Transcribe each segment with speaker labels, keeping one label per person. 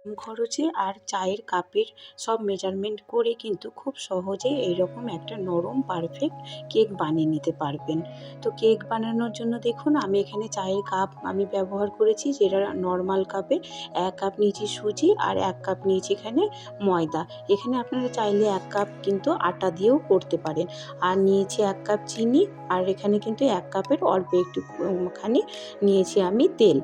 Speaker 1: খরচে আর চায়ের কাপের সব মেজারমেন্ট করে কিন্তু খুব সহজেই এইরকম একটা নরম পারফেক্ট কেক বানিয়ে নিতে পারবেন। তো কেক বানানোর জন্য দেখুন আমি এখানে চায়ের কাপ আমি ব্যবহার করেছি, যেটা নর্মাল কাপে 1 কাপ নিয়েছি সুজি আর 1 কাপ নিয়েছি এখানে ময়দা। এখানে আপনারা চাইলে 1 কাপ কিন্তু আটা দিয়েও করতে পারেন। আর নিয়েছি 1 কাপ চিনি, আর এখানে কিন্তু 1 কাপের অল্প একটু খানি নিয়েছি আমি তেল।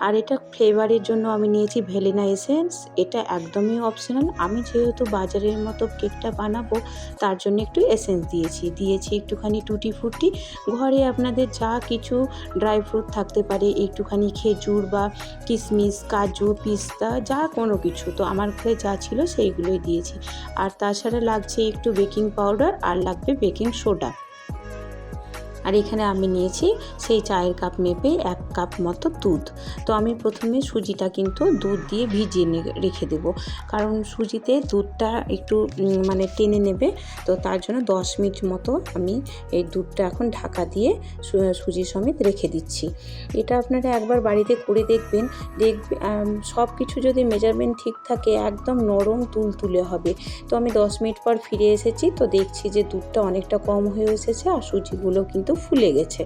Speaker 1: আর এটা ফ্লেভারের জন্য আমি নিয়েছি ভ্যানিলা এসেন্স। এটা একদমই অপশনাল। আমি যেহেতু বাজারের মতো কেকটা বানাবো তার জন্য একটু এসেন্স দিয়েছি একটুখানি টুটি ফুটি। ঘরে আপনাদের যা কিছু ড্রাই ফ্রুট থাকতে পারে, একটুখানি খেজুর বা কিশমিশ, কাজু, পিস্তা, যা কোনো কিছু, তো আমার ঘরে যা ছিল সেইগুলোই দিয়েছি। আর তাছাড়া লাগছে একটু বেকিং পাউডার আর লাগবে বেকিং সোডা। আর এখানে আমি নিয়েছি সেই চায়ের কাপ মেপে 1 কাপ মতো দুধ। তো আমি প্রথমে সুজিটা কিন্তু দুধ দিয়ে ভিজিয়ে রেখে দেবো, কারণ সুজিতে দুধটা একটু মানে টেনে নেবে। তো তার জন্য 10 মিনিট মতো আমি এই দুধটা এখন ঢাকা দিয়ে সুজি সমেত রেখে দিচ্ছি। এটা আপনারা একবার বাড়িতে করে দেখবেন, সব কিছু যদি মেজারমেন্ট ঠিক থাকে একদম নরম তুলতুলে হবে। তো আমি 10 মিনিট পর ফিরে এসেছি, তো দেখছি যে দুধটা অনেকটা কম হয়ে এসেছে আর সুজিগুলো কিন্তু ফুলে গেছে।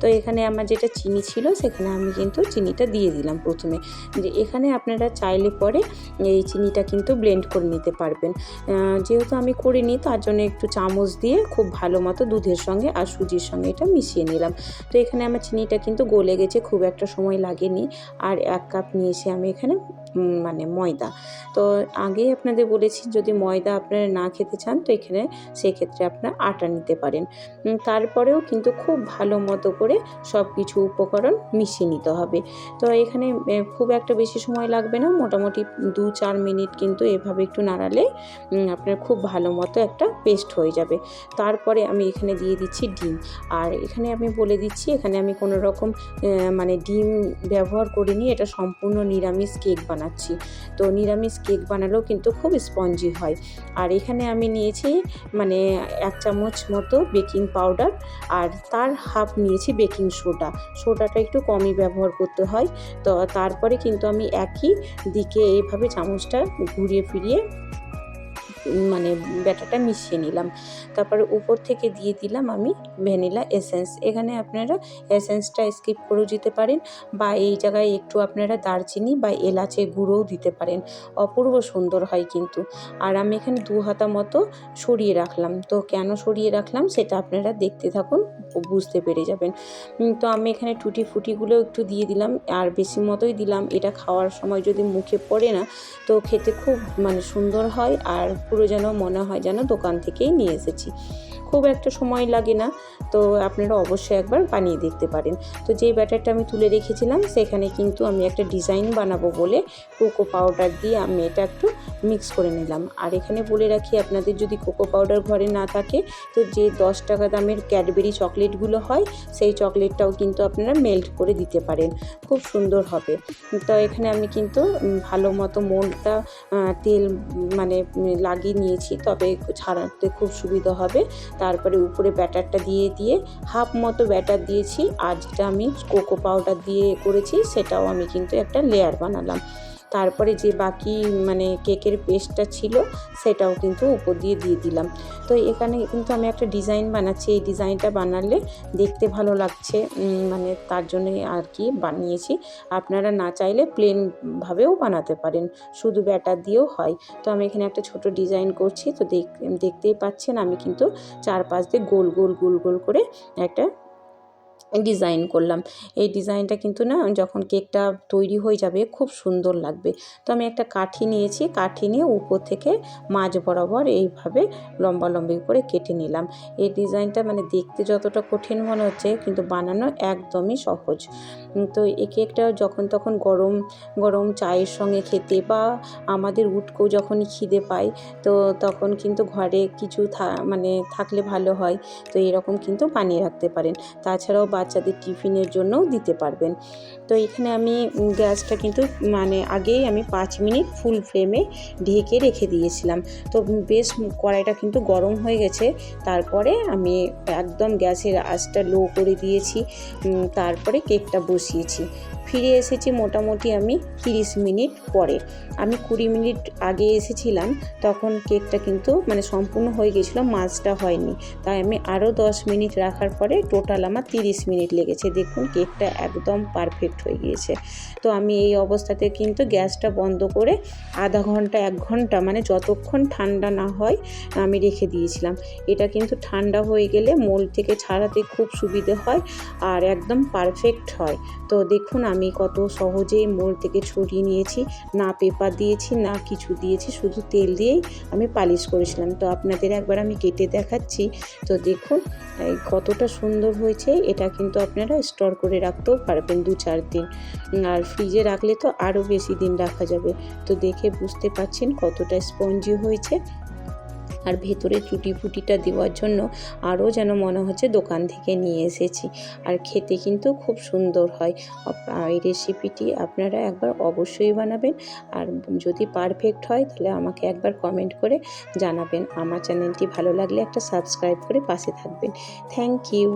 Speaker 1: তো এখানে আমার যেটা চিনি ছিল সেখানে আমি কিন্তু চিনিটা দিয়ে দিলাম প্রথমে। যে এখানে আপনারা চাইলে পরে এই চিনিটা কিন্তু ব্লেন্ড করে নিতে পারবেন। যেহেতু আমি করিনি তার জন্য একটু চামচ দিয়ে খুব ভালো মতো দুধের সঙ্গে আর সুজির সঙ্গে এটা মিশিয়ে নিলাম। তো এখানে আমার চিনিটা কিন্তু গলে গেছে, খুব একটা সময় লাগেনি। আর 1 কাপ নিয়েছি আমি এখানে মানে ময়দা। তো আগেই আপনাদের বলেছি যদি ময়দা আপনারা না খেতে চান তো এখানে সেক্ষেত্রে আপনারা আটা নিতে পারেন। তারপরেও কিন্তু খুব ভালো মতো করে সব কিছু উপকরণ মিশিয়ে নিতে হবে। তো এখানে খুব একটা বেশি সময় লাগবে না, মোটামুটি 2-4 মিনিট কিন্তু এভাবে একটু নাড়ালে আপনার খুব ভালো মতো একটা পেস্ট হয়ে যাবে। তারপরে আমি এখানে দিয়ে দিচ্ছি ডিম। আর এখানে আমি বলে দিচ্ছি এখানে আমি কোনো রকম মানে ডিম ব্যবহার করিনি, এটা সম্পূর্ণ নিরামিষ কেক বানাচ্ছি। তো নিরামিষ কেক বানালেও কিন্তু খুব স্পঞ্জি হয়। আর এখানে আমি নিয়েছি মানে 1 চামচ মতো বেকিং পাউডার আর তার হাফ নিয়েছি বেকিং সোডাটা একটু কমই ব্যবহার করতে হয়। তো তারপরে কিন্তু আমি একই দিকে এইভাবে চামচটা ঘুরিয়ে ফিরিয়ে মানে ব্যাটারটা মিশিয়ে নিলাম। তারপরে উপর থেকে দিয়ে দিলাম আমি ভ্যানিলা এসেন্স। এখানে আপনারা এসেন্সটা স্কিপ করেও দিতে পারেন বা এই জায়গায় একটু আপনারা দারচিনি বা এলাচের গুঁড়োও দিতে পারেন, অপূর্ব সুন্দর হয় কিন্তু। আর আমি এখানে 2 হাতা মতো সরিয়ে রাখলাম। তো কেন সরিয়ে রাখলাম সেটা আপনারা দেখতে থাকুন, বুঝতে পেরে যাবেন। তো আমি এখানে টুটি ফুটিগুলো একটু দিয়ে দিলাম, আর বেশি মতোই দিলাম। এটা খাওয়ার সময় যদি মুখে পড়ে না তো খেতে খুব মানে সুন্দর হয়, আর পুরো যেন মনে হয় যেন দোকান থেকেই নিয়ে এসেছি। খুব একটা সময় লাগে না, তো আপনারা অবশ্যই একবার বানিয়ে দেখতে পারেন। তো যেই ব্যাটারটা আমি তুলে রেখেছিলাম সেখানে কিন্তু আমি একটা ডিজাইন বানাবো বলে কোকো পাউডার দিয়ে আমি এটা একটু মিক্স করে নিলাম। আর এখানে বলে রাখি আপনাদের যদি কোকো পাউডার ঘরে না থাকে তো যে 10 টাকা দামের ক্যাডবেরি চকলেটগুলো হয় সেই চকলেটটাও কিন্তু আপনারা মেল্ট করে দিতে পারেন, খুব সুন্দর হবে। তো এখানে আমি কিন্তু ভালো মতো মোল্ডটা তেল মানে লাগিয়ে নিয়েছি, তবে ছাড়াতে খুব সুবিধা হবে। তারপরে উপরে ব্যাটারটা দিয়ে হাফ মতো ব্যাটার দিয়েছি, আর যেটা আমি কোকো পাউডার দিয়ে করেছি সেটাও আমি কিন্তু একটা লেয়ার বানালাম। তারপরে যে বাকি মানে কেকের পেস্টটা ছিল সেটাও কিন্তু উপর দিয়ে দিলাম। তো এখানে কিন্তু আমি একটা ডিজাইন বানাচ্ছি, এই ডিজাইনটা বানালে দেখতে ভালো লাগছে মানে তার জন্যই আর কি বানিয়েছি। আপনারা না চাইলে প্লেনভাবেও বানাতে পারেন, শুধু ব্যাটার দিয়েও হয়। তো আমি এখানে একটা ছোট ডিজাইন করছি, তো দেখতেই পাচ্ছেন আমি কিন্তু চারপাশ দিয়ে গোল গোল করে একটা ডিজাইন করলাম। এই ডিজাইনটা কিন্তু না যখন কেকটা তৈরি হয়ে যাবে খুব সুন্দর লাগবে। তো আমি একটা কাঠি নিয়েছি, কাঠি নিয়ে উপর থেকে মাঝ বরাবর এইভাবে লম্বালম্বি করে কেটে নিলাম। এই ডিজাইনটা মানে দেখতে যতটা কঠিন মনে হচ্ছে কিন্তু বানানো একদমই সহজ। তো এই কেকটা যখন তখন গরম গরম চায়ের সঙ্গে খেতে বা আমাদের উঠকো যখনই খিদে পায় তো তখন কিন্তু ঘরে কিছু মানে থাকলে ভালো হয়। তো এরকম কিন্তু বানিয়ে রাখতে পারেন। তাছাড়াও বাচ্চাদের টিফিনের জন্যও দিতে পারবেন। তো এখানে আমি গ্যাসটা কিন্তু মানে আগেই আমি 5 মিনিট ফুল ফ্লেমে ঢেকে রেখে দিয়েছিলাম। তো বেশ কড়াইটা কিন্তু গরম হয়ে গেছে। তারপরে আমি একদম গ্যাসের আঁচটা লো করে দিয়েছি, তারপরে কেকটা বসিয়েছি। ফিরে এসেছি মোটামুটি আমি 30 মিনিট পরে। আমি 20 মিনিট আগে এসেছিলাম, তখন কেকটা কিন্তু মানে সম্পূর্ণ হয়ে গেছিলো, মাঝটা হয়নি। তাই আমি আরও 10 মিনিট রাখার পরে টোটাল আমার 30 মিনিট লেগেছে। দেখুন কেকটা একদম পারফেক্ট হয়ে গিয়েছে। তো আমি এই অবস্থাতে কিন্তু গ্যাসটা বন্ধ করে আধা ঘন্টা 1 ঘন্টা মানে যতক্ষণ ঠান্ডা না হয় আমি রেখে দিয়েছিলাম। এটা কিন্তু ঠান্ডা হয়ে গেলে মোল্ড থেকে ছাড়াতে খুব সুবিধে হয় আর একদম পারফেক্ট হয়। তো দেখুন আমি কত সহজেই মোল্ড থেকে ছড়িয়ে নিয়েছি, না পেপার দিয়েছি না কিছু দিয়েছি, শুধু তেল দিয়েই আমি পালিশ করেছিলাম। তো আপনাদের একবার আমি কেটে দেখাচ্ছি। তো দেখুন কতটা সুন্দর হয়েছে। এটা কিন্তু আপনারা স্টোর করে রাখতেও পারবেন 2-4 দিন, আর ফ্রিজে রাখলে তো আরও বেশি দিন রাখা যাবে। তো দেখে বুঝতে পারছেন কতটা স্পঞ্জি হয়েছে। আর ভেতরে টুটি ফুটিটা দেওয়ার জন্য আরও যেন মনে হচ্ছে দোকান থেকে নিয়ে এসেছি। আর খেতে কিন্তু খুব সুন্দর হয়। এই রেসিপিটি আপনারা একবার অবশ্যই বানাবেন, আর যদি পারফেক্ট হয় তাহলে আমাকে একবার কমেন্ট করে জানাবেন। আমার চ্যানেলটি ভালো লাগলে একটা সাবস্ক্রাইব করে পাশে থাকবেন। Thank you.